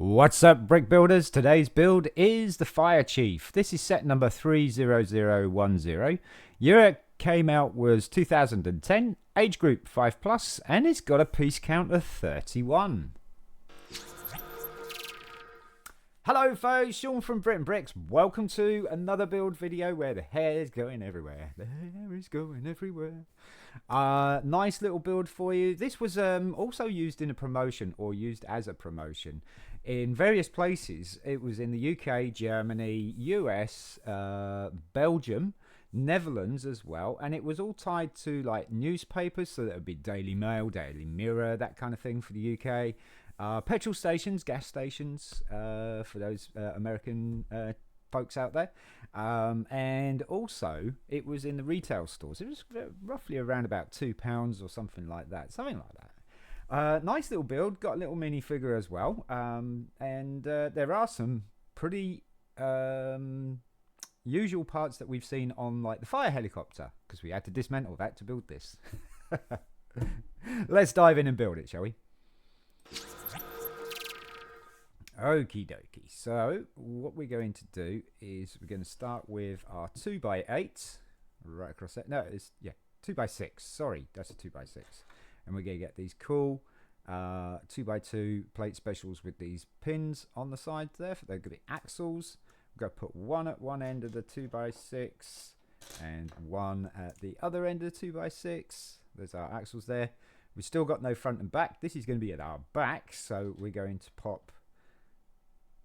What's up, brick builders? Today's build is the Fire Chief. This is set number 30010. Year it came out was 2010, age group 5+, and it's got a piece count of 31. Hello folks, Sean from BRIT'N Bricks. Welcome to another build video where the hair is going everywhere. The hair is going everywhere. Nice little build for you. This was also used in a promotion, or used as a promotion in various places. It was in the UK, Germany, US, Belgium, Netherlands as well, and it was all tied to like newspapers, so that would be Daily Mail, Daily Mirror, that kind of thing for the UK. Petrol stations, gas stations, for those American folks out there, and also it was in the retail stores. It was roughly around about £2 or something like that. Nice little build, got a little minifigure as well, and there are some pretty usual parts that we've seen on like the fire helicopter, because we had to dismantle that to build this. Let's dive in and build it, shall we? Okie dokie. So what we're going to do is we're going to start with our 2x8 right across that. No, it's 2x6. Sorry, that's a 2x6. And we're going to get these cool 2x2 plate specials with these pins on the side there. They're going to be axles. We're going to put one at one end of the 2x6 and one at the other end of the 2x6. There's our axles there. We've still got no front and back. This is going to be at our back, so we're going to pop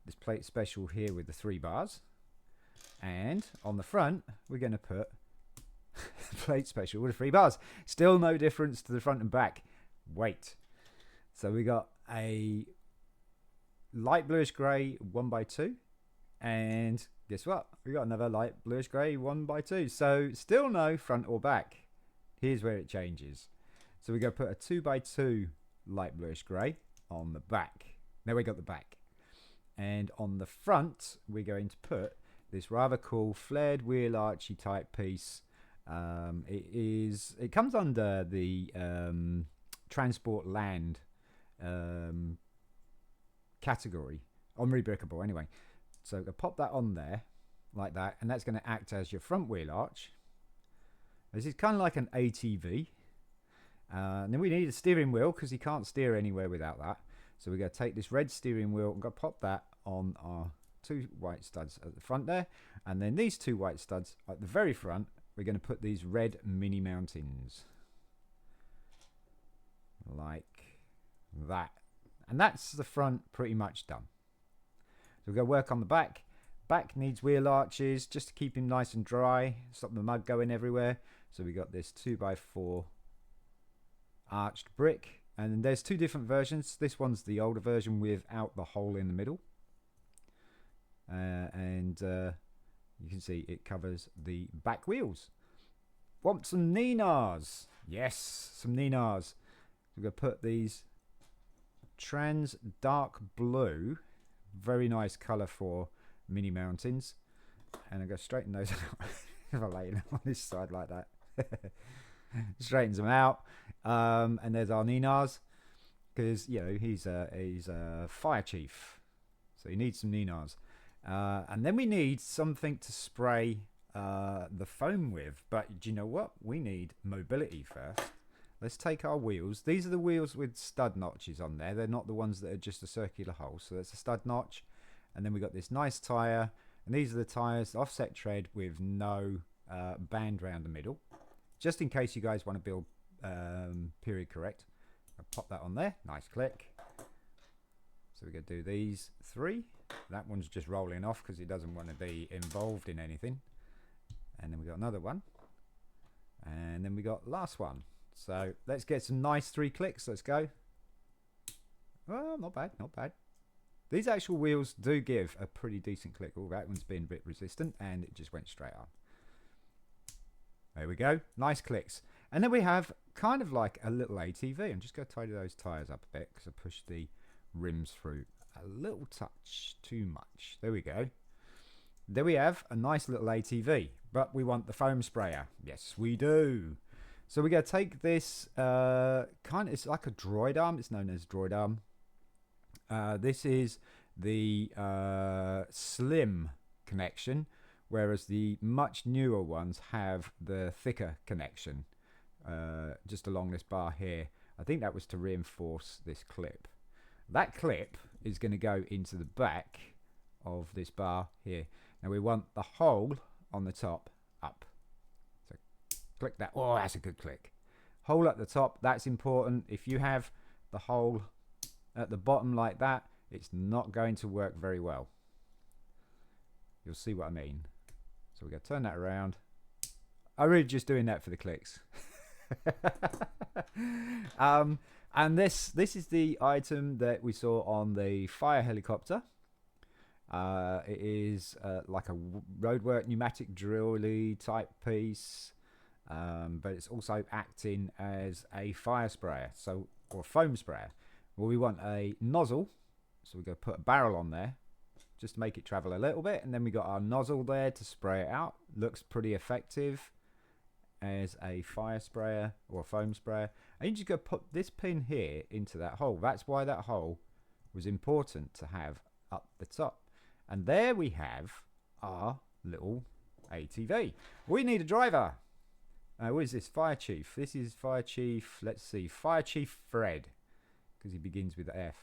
this plate special here with the 3 bars, and on the front we're going to put plate special with the 3 bars. Still no difference to the front and back. Wait, so we got a light bluish grey 1x2, and guess what, we got another light bluish grey 1x2. So still no front or back. Here's where it changes. So we're going to put a 2x2 light bluish grey on the back. Now we got the back. And on the front, we're going to put this rather cool flared wheel archy type piece. It comes under the transport land category on Rebrickable anyway. So we're going to pop that on there like that, and that's going to act as your front wheel arch. This is kind of like an ATV. And then we need a steering wheel, because you can't steer anywhere without that. So we're going to take this red steering wheel and go pop that on our 2 white studs at the front there. And then these 2 white studs at the very front, we're going to put these red mini mountains. Like that. And that's the front pretty much done. So we're going to work on the back. Back needs wheel arches just to keep him nice and dry. Stop the mud going everywhere. So we got this 2x4 arched brick. And there's 2 different versions. This one's the older version without the hole in the middle. You can see it covers the back wheels. Want some Ninars? Yes, some Ninars. We're going to put these trans dark blue. Very nice colour for mini mountains. And I'm going to straighten those out. If I lay them on this side like that. Straightens them out. And there's our Ninars, because you know he's a fire chief, so he needs some Ninars. And then we need something to spray the foam with. But do you know what? We need mobility first. Let's take our wheels. These are the wheels with stud notches on there. They're not the ones that are just a circular hole. So that's a stud notch. And then we got this nice tyre, and these are the tyres, offset tread with no band around the middle, just in case you guys want to build period correct. I'll pop that on there. Nice click. So we're going to do these 3. That one's just rolling off because it doesn't want to be involved in anything. And then we got another one. And then we got last one. So let's get some nice 3 clicks. Let's go. Oh, not bad, not bad. These actual wheels do give a pretty decent click. Oh, that one's been a bit resistant, and it just went straight on. There we go. Nice clicks. And then we have kind of like a little ATV. I'm just going to tidy those tyres up a bit, because I pushed the rims through a little touch too much. There we go. There we have a nice little ATV. But we want the foam sprayer. Yes, we do. So we're going to take this it's like a droid arm. It's known as droid arm. This is the slim connection, whereas the much newer ones have the thicker connection just along this bar here. I think that was to reinforce this clip. That clip is going to go into the back of this bar here. Now we want the hole on the top up. So click that. Oh, that's a good click. Hole at the top, that's important. If you have the hole at the bottom like that, it's not going to work very well. You'll see what I mean. So we're going to turn that around. I'm really just doing that for the clicks. And this is the item that we saw on the fire helicopter. It is like a roadwork pneumatic drilly type piece, but it's also acting as a fire sprayer, or foam sprayer. Well, we want a nozzle, so we're going to put a barrel on there just to make it travel a little bit, and then we got our nozzle there to spray it out. Looks pretty effective as a fire sprayer or a foam sprayer. And you just go put this pin here into that hole. That's why that hole was important to have up the top. And there we have our little ATV. We need a driver. What is this? Fire Chief. This is Fire Chief, let's see, Fire Chief Fred, because he begins with F.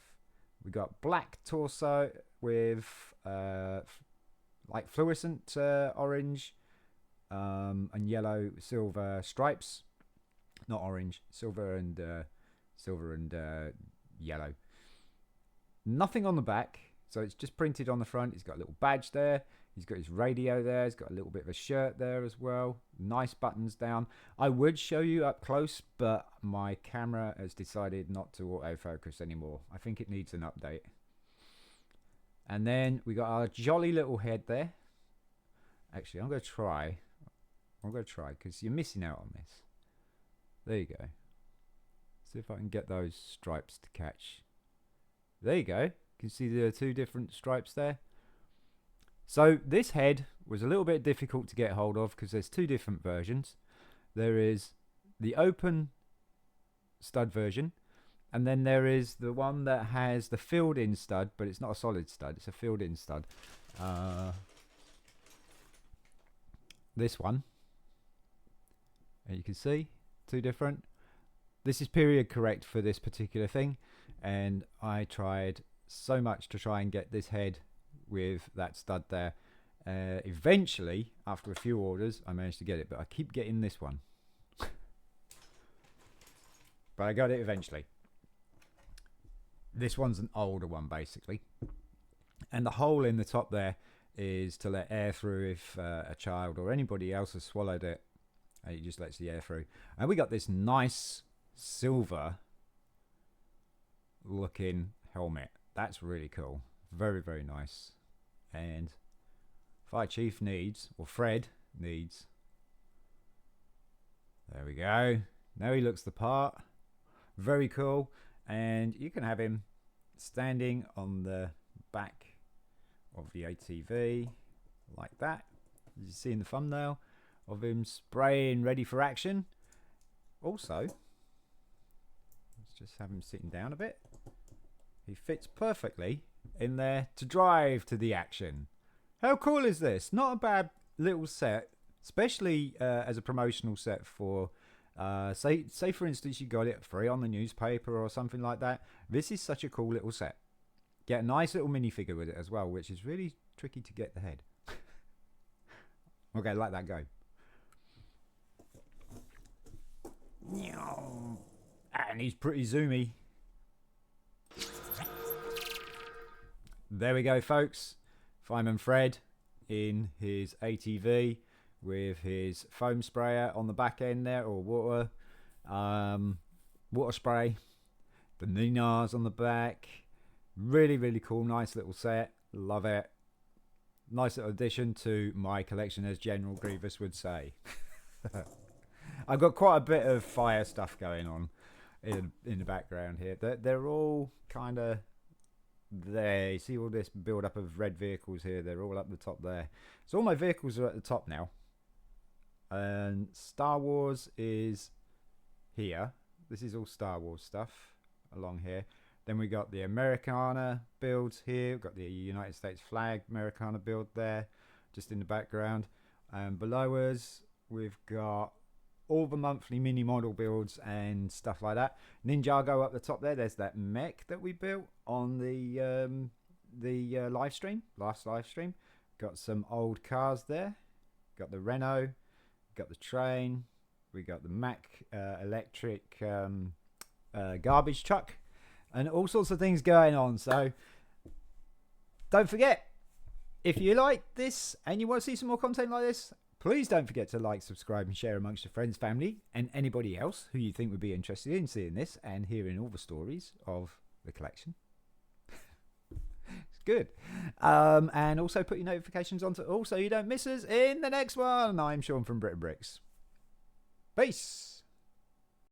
We got black torso with like fluorescent orange and yellow silver stripes. Not orange, silver and yellow. Nothing on the back, so it's just printed on the front. He's got a little badge there. He's got his radio there. He's got a little bit of a shirt there as well. Nice buttons down. I would show you up close, but my camera has decided not to autofocus anymore. I think it needs an update. And then we got our jolly little head there. Actually, I'm going to try because you're missing out on this. There you go. See if I can get those stripes to catch. There you go. You can see the two different stripes there. So this head was a little bit difficult to get hold of because there's two different versions. There is the open stud version, and then there is the one that has the filled-in stud, but it's not a solid stud, it's a filled-in stud. This one, and you can see two different. This is period correct for this particular thing, and I tried so much to try and get this head with that stud there. Eventually, after a few orders, I managed to get it, but I keep getting this one. But I got it eventually. This one's an older one, basically. And the hole in the top there is to let air through if a child or anybody else has swallowed it. It just lets the air through. And we got this nice silver looking helmet. That's really cool. Very, very nice. And Fire Chief needs, or Fred needs, there we go. Now he looks the part. Very cool. And you can have him standing on the back of the ATV like that. You see in the thumbnail of him spraying ready for action. Also, let's just have him sitting down a bit. He fits perfectly in there to drive to the action. How cool is this? Not a bad little set, especially as a promotional set for say for instance you got it free on the newspaper or something like that. This is such a cool little set. Get a nice little minifigure with it as well, which is really tricky to get the head. Okay, let that go. And he's pretty zoomy. There we go, folks. Fireman Fred in his ATV with his foam sprayer on the back end there, or water spray. The Ninars on the back. Really, really cool. Nice little set. Love it. Nice little addition to my collection, as General Grievous would say. I've got quite a bit of fire stuff going on in the background here. They're all kind of there. You see all this build up of red vehicles here. They're all up the top there. So all my vehicles are at the top now. And Star Wars is here. This is all Star Wars stuff along here. Then we got the Americana builds here. We've got the United States flag Americana build there, just in the background. And below us, we've got all the monthly mini model builds and stuff like that. Ninjago up the top there. There's that mech that we built on the live stream, last live stream. Got some old cars there. Got the Renault. Got the train. We got the Mack electric garbage truck, and all sorts of things going on. So don't forget, if you like this and you want to see some more content like this, please don't forget to like, subscribe, and share amongst your friends, family, and anybody else who you think would be interested in seeing this and hearing all the stories of the collection. It's good. And also put your notifications on to all so you don't miss us in the next one. I'm Sean from BRIT'N Bricks. Peace.